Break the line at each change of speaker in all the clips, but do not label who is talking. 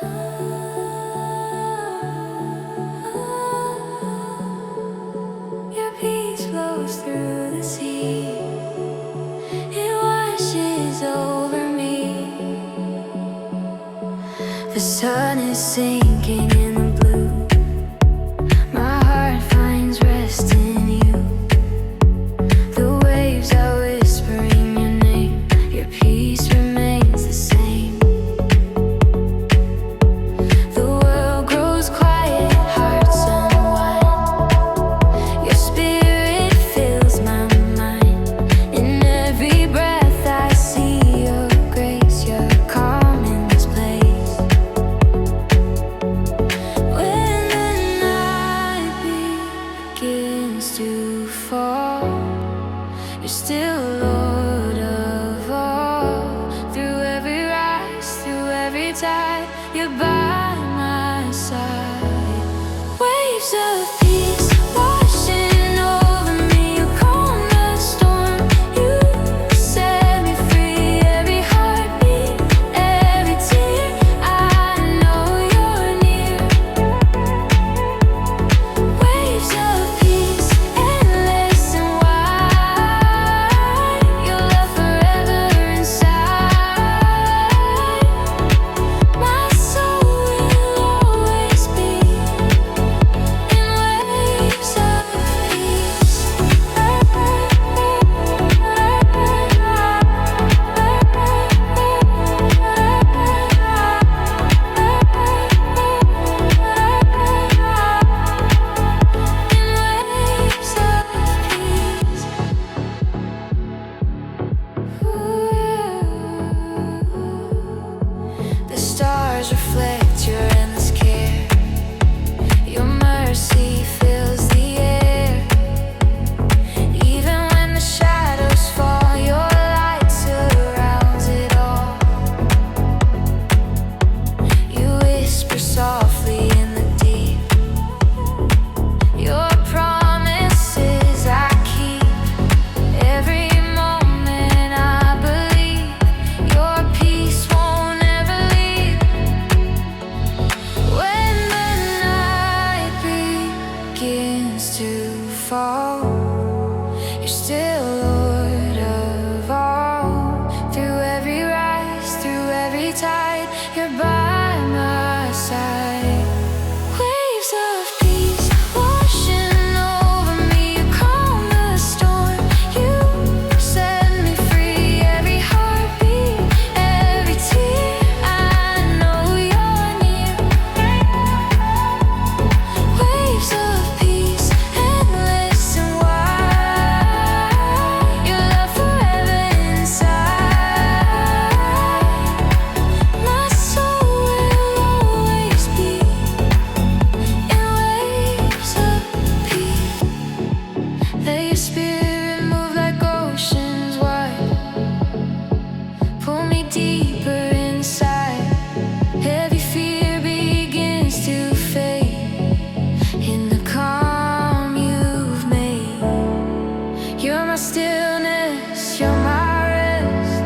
Your peace flows through the sea. It washes over me. The sun is sinking in the blue. My heart finds rest in you. The waves are whispering your name. Your peace remains the same. The world grows quiet, hearts unwind. Your spirit fills my mind. In every breath I see your grace. Your calm in this place. When the night begins to fall, you're still Lord of all. Through every rise, through every tide, you're by my side. Waves of peace washing over me. You calm the storm. You set me free. Every heartbeat, every tear, I know you're near. Waves of peace, endless and wide. Your love forever inside. My soul will always be in waves of peace. The stars reflect your endless care. Your mercy fills the air. Even when the shadows fall, your light surrounds it all. You whisper softly in the deep. Your promises I keep. Every moment I believe your peace won't ever leave. When the night begins to fall, you're still Lord of all. Through every rise, through every tide, you're by my side. Waves of peace washing over me. You calm the storm. You set me free. Every heartbeat, every tear, I know you're near. Waves of peace, endless and wide. Your love forever inside. My soul will always be in waves of peace. Let your spirit move like oceans wide. Pull me deeper inside. Every fear begins to fade in the calm you've made. You're my stillness, you're my rest.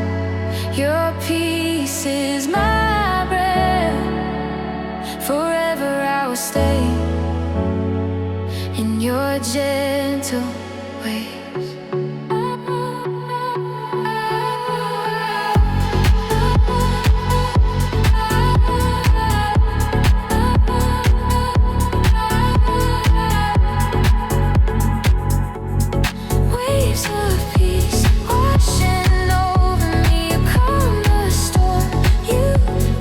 Your peace is my breath. Forever I will stay in your gentle ways. Waves of peace washing over me. You calm the storm. You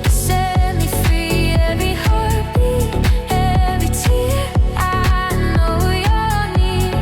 set me free. Every heartbeat, every tear, I know you're near.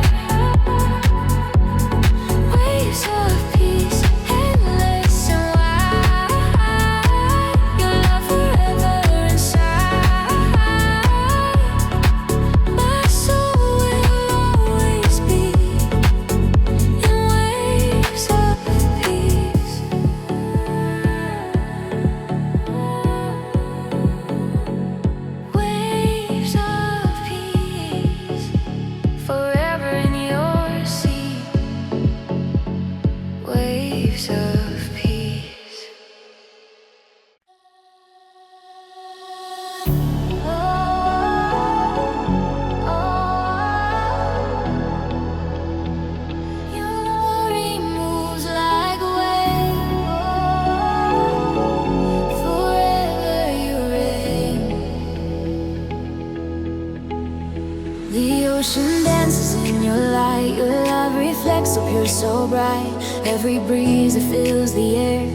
ocean dances in your light. Your love reflects so pure, so bright. Every breeze that fills the air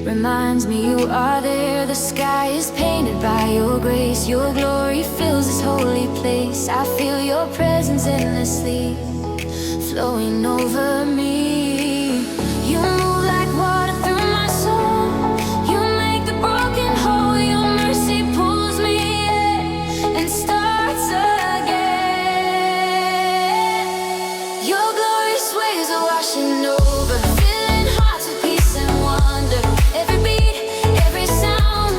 reminds me you are there. The sky is painted by your grace. Your glory fills this holy place. I feel your presence endlessly flowing over me. You move like water through my soul. You make the broken whole. Your mercy pulls me in and starts again. Your glorious waves are washing over, filling hearts with peace and wonder. Every beat, every sound,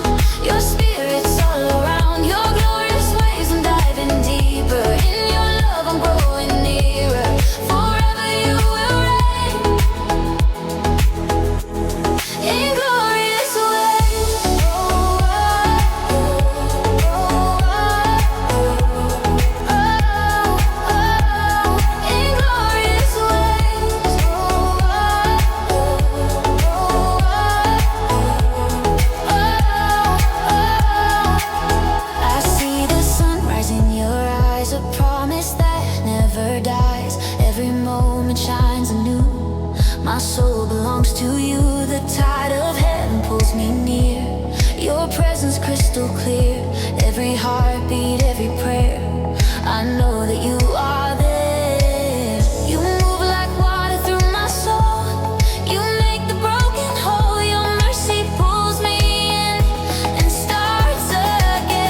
your spirit's all around. Your glorious waves, I'm diving deeper. In your love, I'm growing nearer. Forever you will reign in glorious ways. In glorious ways. I see the sunrise in your eyes, a promise that never dies. Every moment shines anew. My soul belongs to you. The tide of heaven pulls me near. Your presence crystal clear. Every heartbeat, every prayer, I know that you are there. You move like water through my soul. You make the broken whole. Your mercy pulls me in and starts again.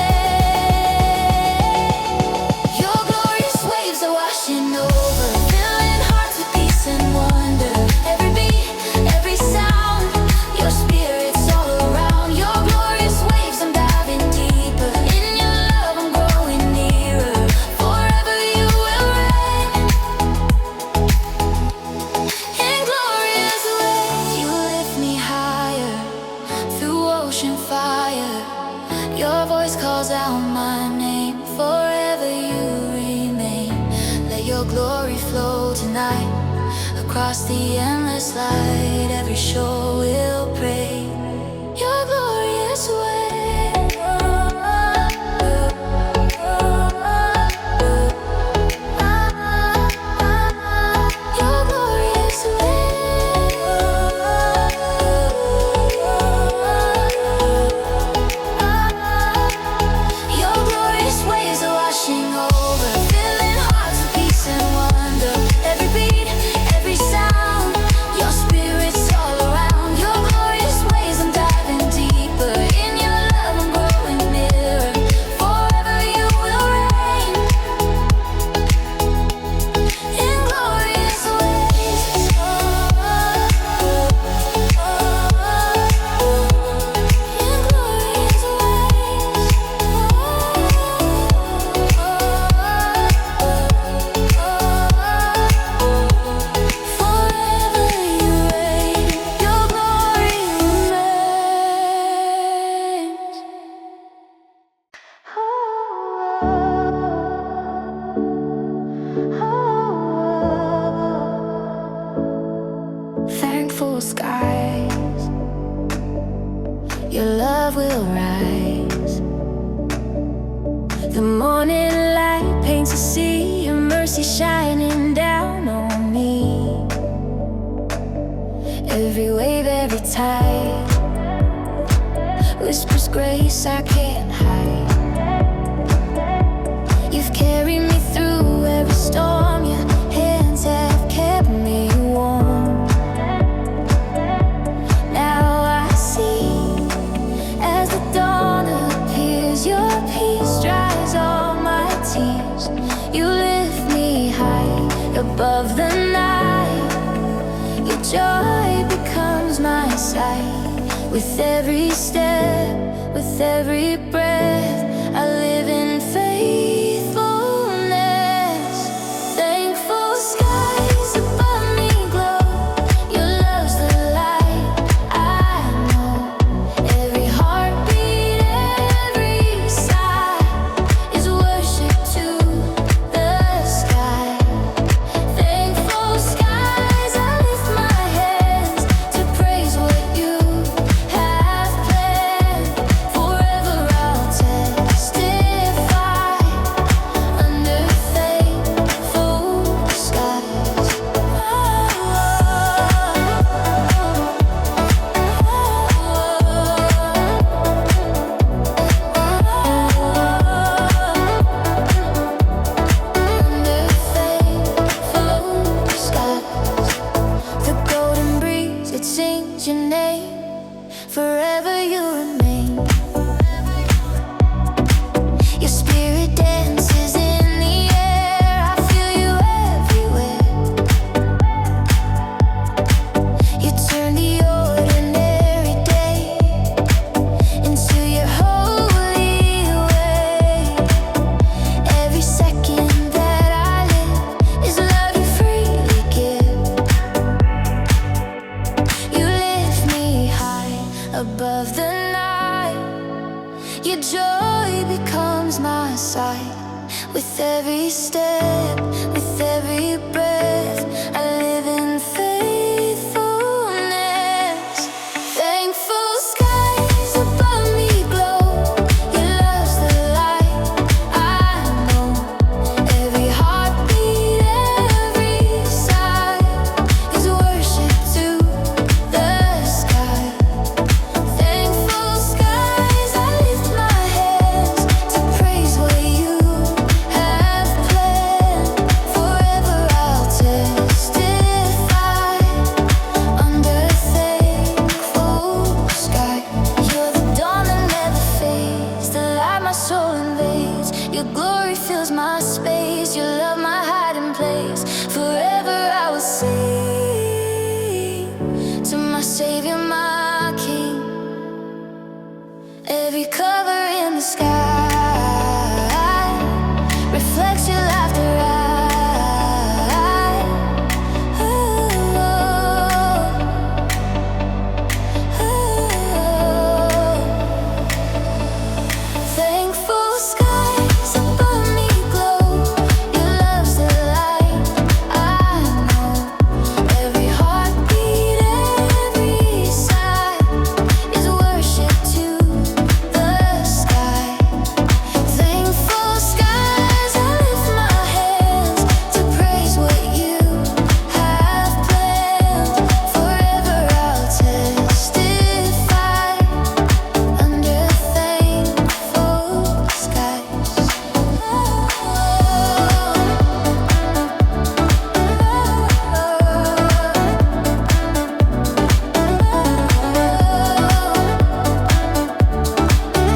Your glorious waves are washing over, filling hearts with peace and wonder. Every beat, every sound, your spirit's all around. Your glorious waves, I'm diving deeper. In your love, I'm growing nearer. Forever you will reign in glorious ways. You lift me higher through ocean fire. Your voice calls out my name. Forever you remain. Let your glory flow tonight across the endless light. Every shore will pray your glorious way. Your glorious way. Your glorious waves are washing over, filling hearts with peace and wonder. Every beat, every sound, your spirit's all around. Your glorious ways, I'm diving deeper. In your love, I'm growing nearer. Forever you will reign in glorious ways. In glorious ways. Forever you reign, your glory remains. Thankful skies, your love will rise. The morning light paints a sea, your mercy shining down on me. Every wave, every tide whispers grace I can't hide. You've carried me through every storm. Your hands have kept me warm. Now I see as the dawn appears. Your peace dries all my tears. You lift me high above the night. Your joy becomes my sight. With every step, with every breath, I live in faithfulness. Thankful skies above me glow. Your love's the light I know. Every heartbeat, every sigh is worship to the sky. Thankful skies, I lift my hands to praise what you have planned. Forever I'll the night. Your joy becomes my sight. With every step, with every breath, I live in faithfulness. Thankful skies above me glow. Your love's the light I know. Every heartbeat, every sigh is worship to the sky. Thankful skies, I lift my hands to praise what you have planned. Forever I'll testify under thankful sky. You're the dawn that never fades, the light my soul invades. Your glory fills my space, your love my hiding place. Forever I will sing to my Savior, my King. Every cover in the sky reflects your laughter. Thankful skies above me glow. Your love's the light I know. Every heartbeat, every sigh is worship to the sky. Thankful skies, I lift my hands to praise what you have planned. Forever I'll testify under thankful skies.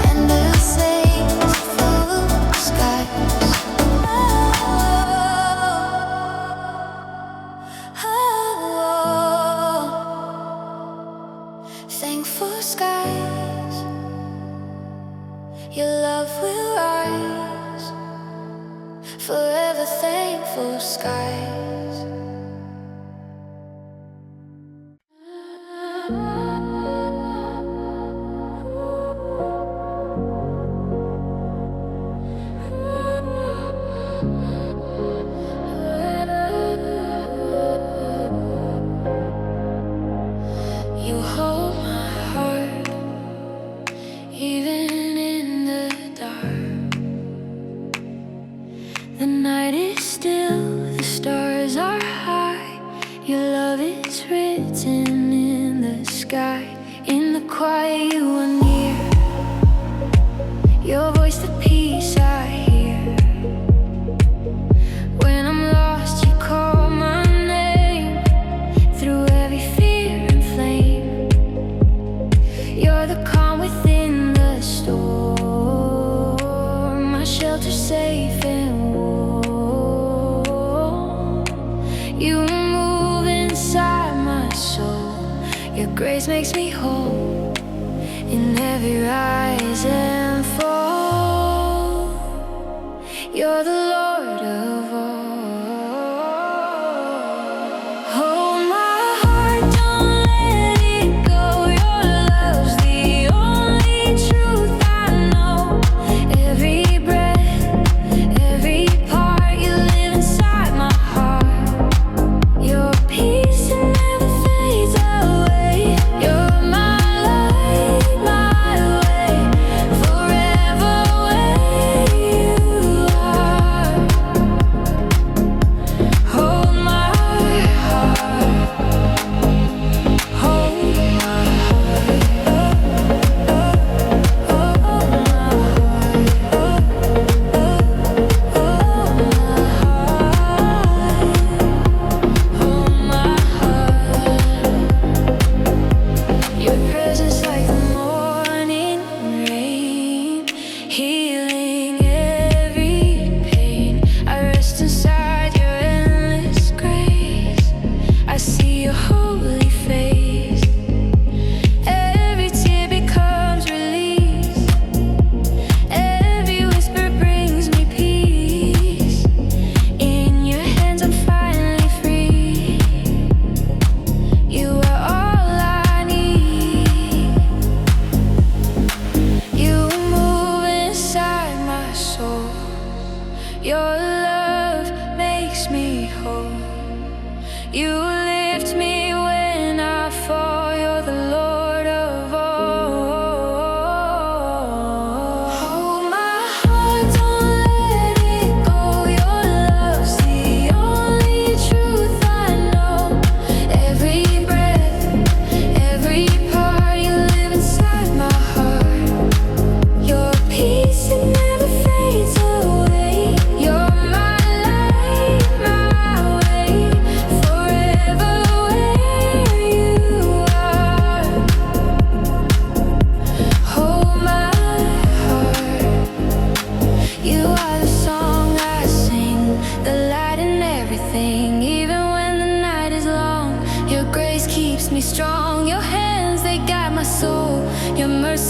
Under thankful skies. Thankful skies, your love will rise. Forever thankful skies. You hold my heart, even in the dark. The night is still, the stars are high. Your love is written in the sky. In the quiet you are near, your voice the peace I hear. When I'm lost you call my name, through every fear and flame. You're the calm within the storm, my shelter safe and warm. You move inside my soul, your grace makes me whole. In every rise and fall, you're the Lord of all. Hold my heart, don't let it go. Your love's the only truth I know. Every breath, every part, you live inside my heart. Your peace it never fades away. You're my light, my way.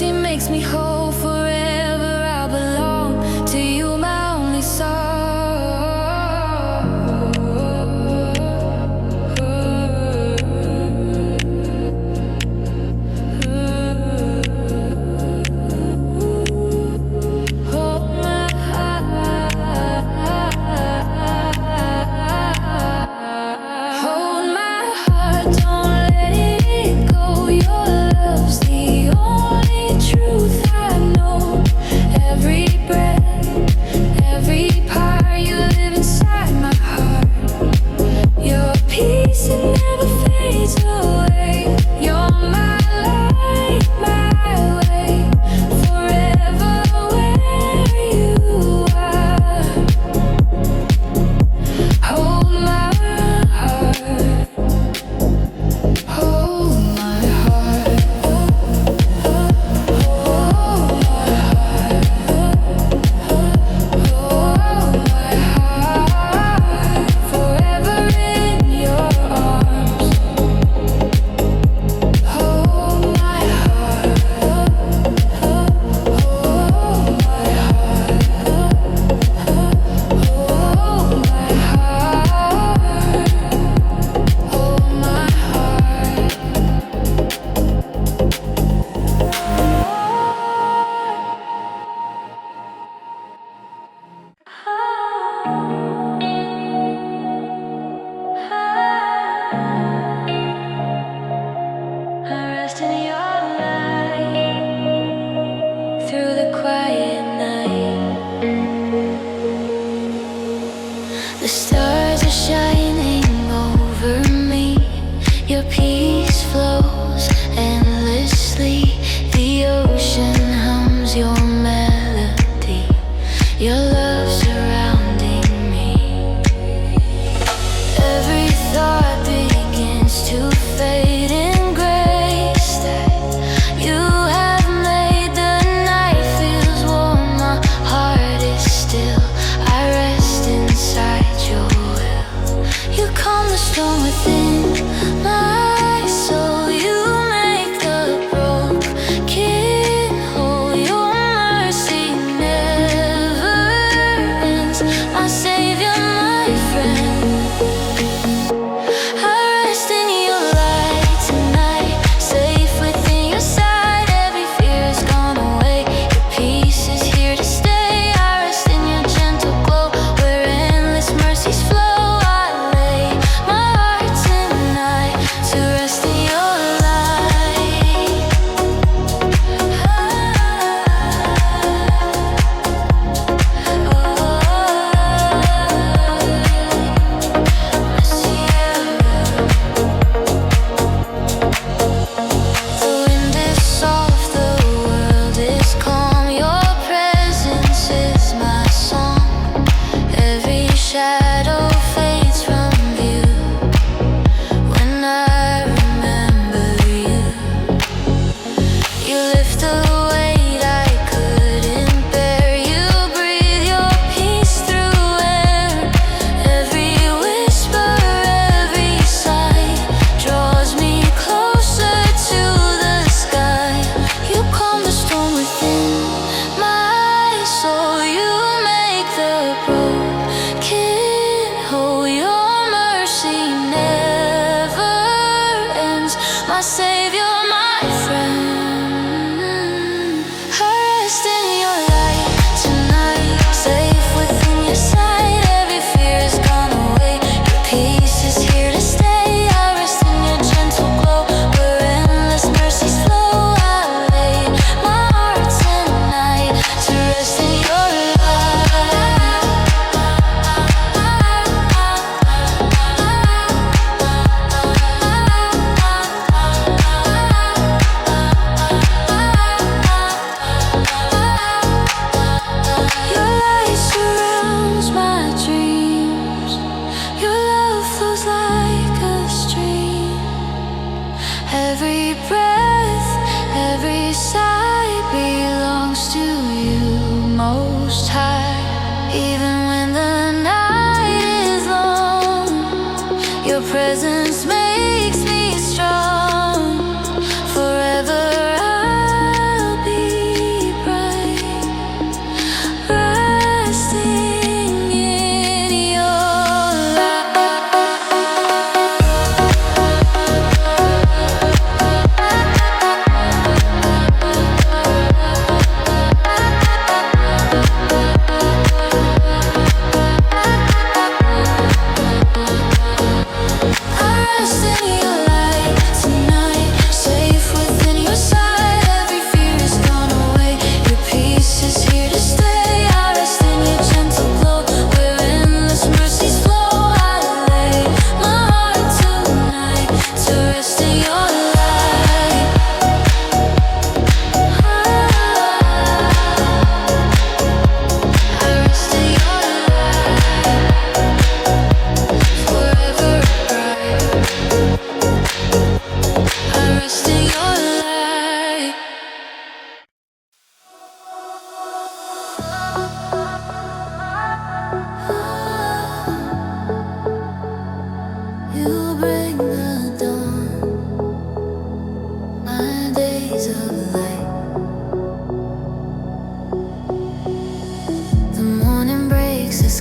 mercy makes me whole forever. I belong to you, my only Hold my heart, don't let it go. Your love's the only truth I know.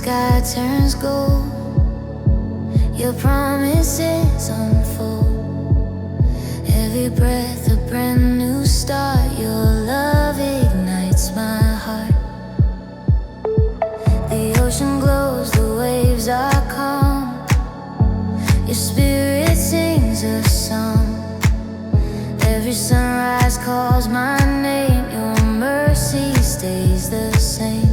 sky turns gold, your promises unfold. Every breath a brand new start, your love ignites my heart. The ocean glows, the waves are calm, your spirit sings a song. Every sunrise calls my name, your mercy stays the same.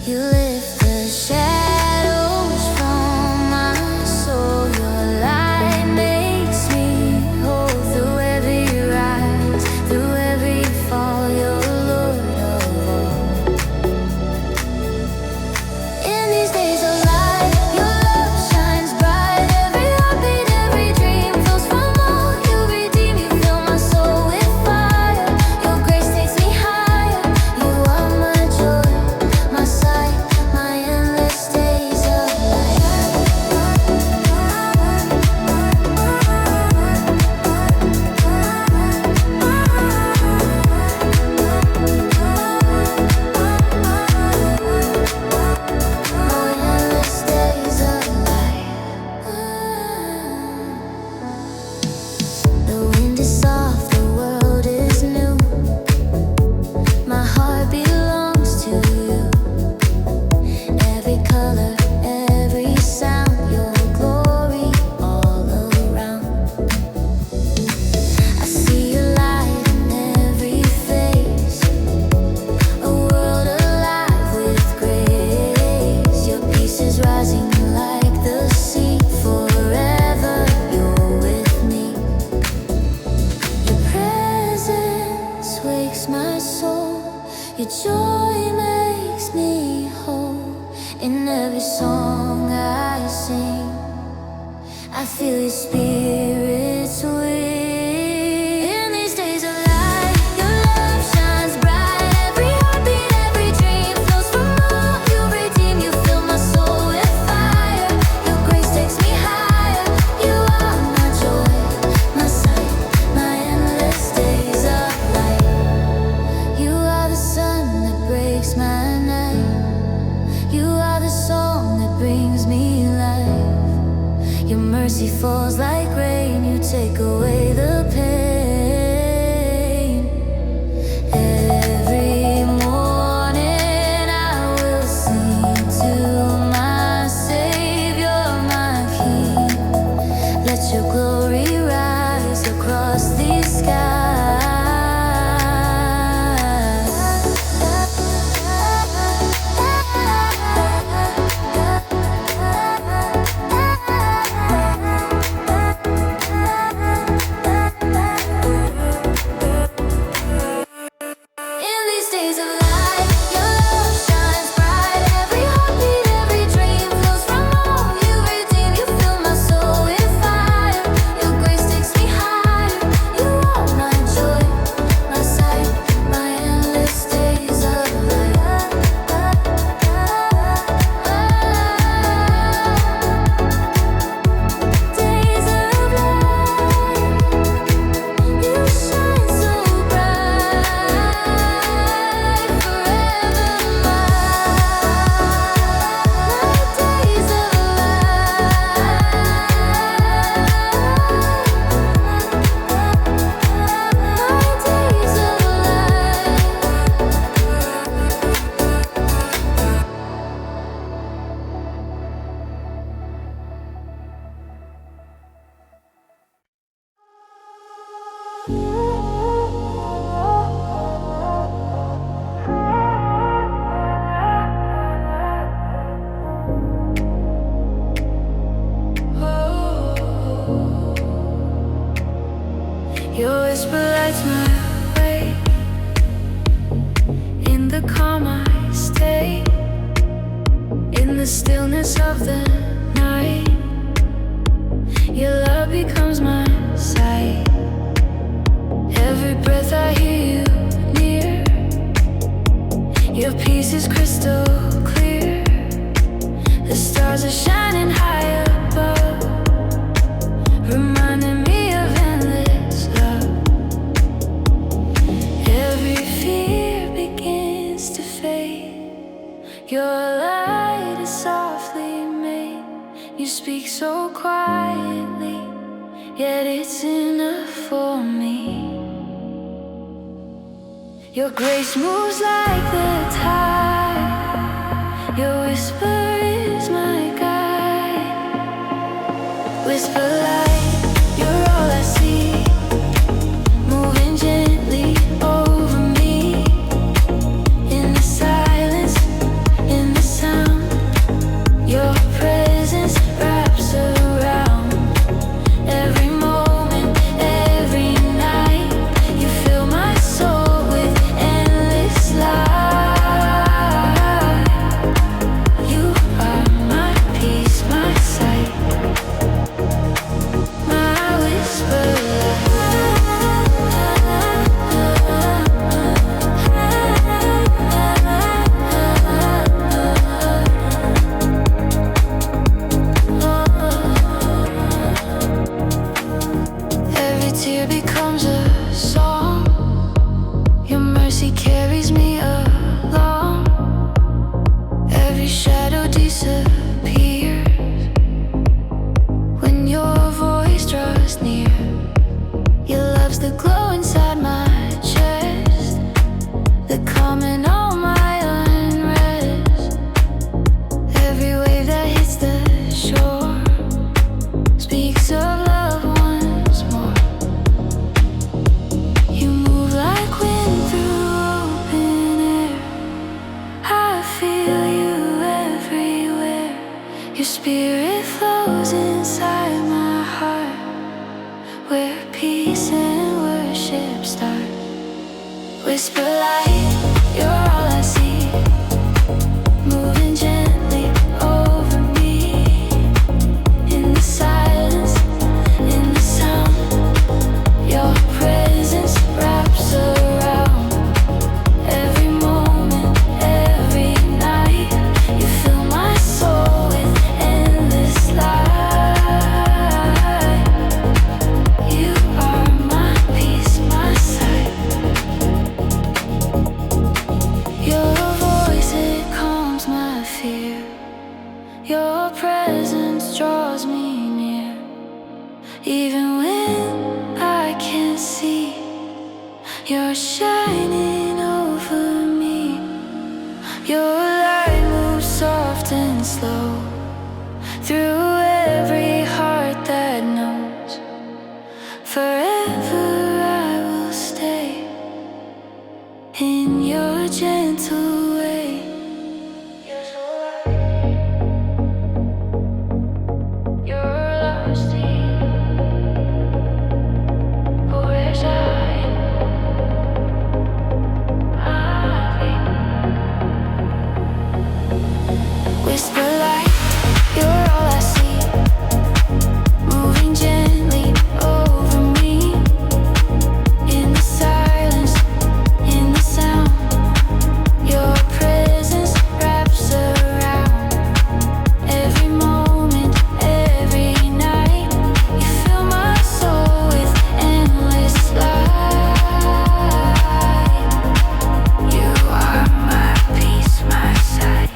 You lift the shadows from my soul, your light makes me whole. Through every rise, through every fall, you're Lord of all. In these days of light, your love shines bright. Every heartbeat, every dream flows from all you redeem. You fill my soul with fire, your grace takes me higher. You are my joy, my sight, my endless days of light. My endless days of light. The wind is soft, the world is new. My heart belongs to you. Every color, every sound, your glory all around. I see your light in every face, a world alive with grace. Your peace is rising like the sea. Forever you're with me. Your presence wakes my soul, your joy makes me whole. In every song I sing, I feel your spirit swing. In these days of light, your love shines bright. Every heartbeat, every dream flows from all you redeem. You fill my soul with fire, your grace takes me higher. You are my joy, my sight, my endless days of light. You are the sun that breaks my night. You are the song that brings me life. Your mercy falls like rain, you take away the pain. Every morning I will sing to my Savior, my King. Let your glory rise across these skies. In these days of light, your love shines bright. Every heartbeat, every dream flows from all you redeem. You fill my soul with fire, your grace takes me higher. You are my joy, my sight, my endless days of light. Days of light, you shine so bright, forever mine. Days of Your whisper lights my way. In the calm I stay, in the stillness of the night. Your love becomes my sight. Every breath I hear you near. Your peace is crystal clear. The stars are shining high above, reminding me of endless love. Every fear begins to fade. Your light is soft. yet it's enough for me. Your grace moves like the tide. Your whisper is my guide. Whisper light, you're all I see. Moving gently over me. In the silence, in the sound, your presence wraps around. Every moment, every night, you fill my soul with endless light. You are my peace, my sight, my whisper every tear becomes a song. Your mercy carries me along. Every shadow disappears when your voice draws near. Your love's the glow inside my chest, the calm in all my unrest. Every wave that hits the shore speaks of love once more. You move like wind through open air. I feel you everywhere. Your spirit flows inside my heart, where peace and worship start. Whisper light, you're all I see. Moving gently over me. In the silence, in the sound, your presence wraps around. Every moment, every night, you fill my soul with endless light. You are my peace, my sight. Your voice, it calms my fear. Your presence draws me near. Even when I can't see, you're shining over me. Your light moves soft and slow through every heart that knows. Forever I will stay in your gentle way. You're so right. You're lost in where's whisper light, you're all I see. Moving gently over me. In the silence, in the sound, your presence wraps around. Every moment, every night, you fill my soul with endless light. You are my peace, my sight,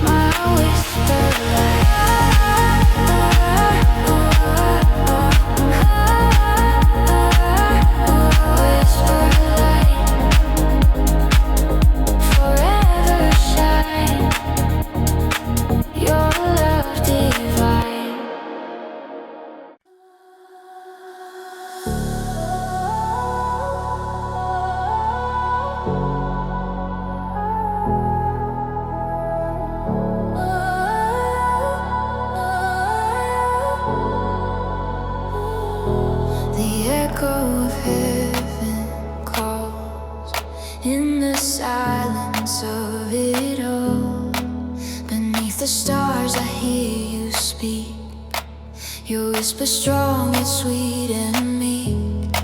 my whisper light. Whisper light, forever shine. Your love divine. The echo of heaven calls in the silence of it all. Beneath the stars I hear you speak. Your whisper strong and sweet and meek.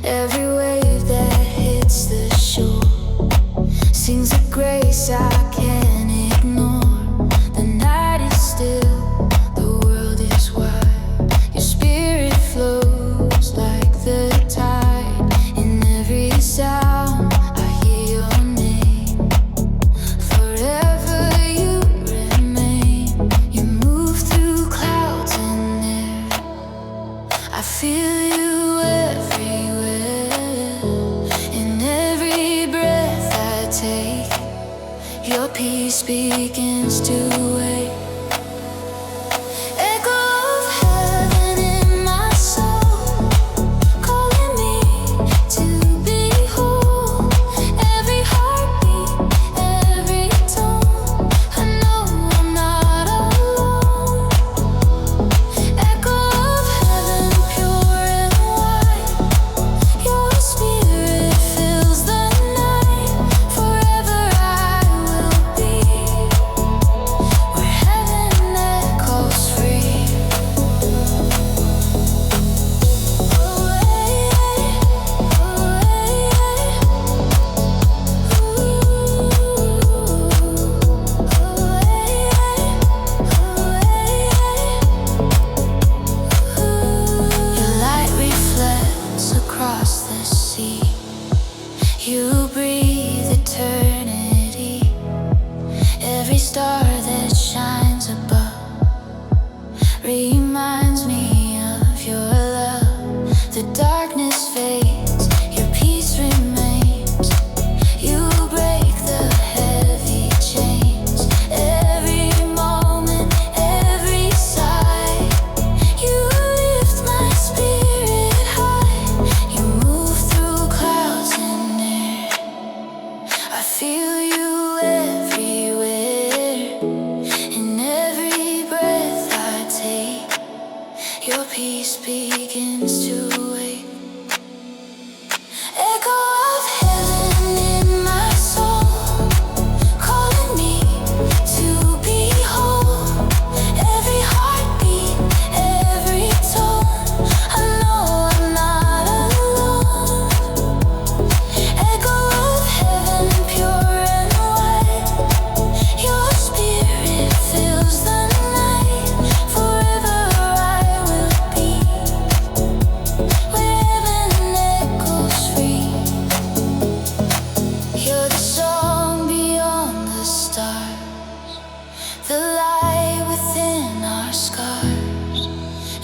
Every wave that hits the shore sings a grace I can't ignore. The night is still, the world is wide. Your spirit flows like the tide. In every sound I hear your name. Forever you remain. You move through clouds and air. Your peace begins to wake. Echo of heaven in my soul, calling me to be whole. Every heartbeat, every tone, I know I'm not alone. Echo of heaven, pure and white. Your spirit fills the night. Forever I will be where heaven echoes free. Your light reflects across the sea. You breathe eternity. Every star that shines above reminds me of your love. The darkness fades, your peace remains. You break the heavy chains. Every moment, every sigh, you lift my spirit high. You move through clouds and air. I feel you everywhere. In every breath I take, your peace begins to wake. Echo of heaven in my soul, calling me to be whole. Every heartbeat, every tone, I know I'm not alone. Echo of heaven, pure and white. Your spirit fills the night. Forever I will be where heaven echoes free. You're the song beyond the stars, the light within our scars.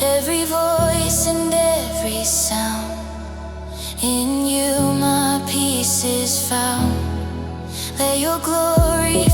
Every voice and every sound, in you my peace is found. Let your glory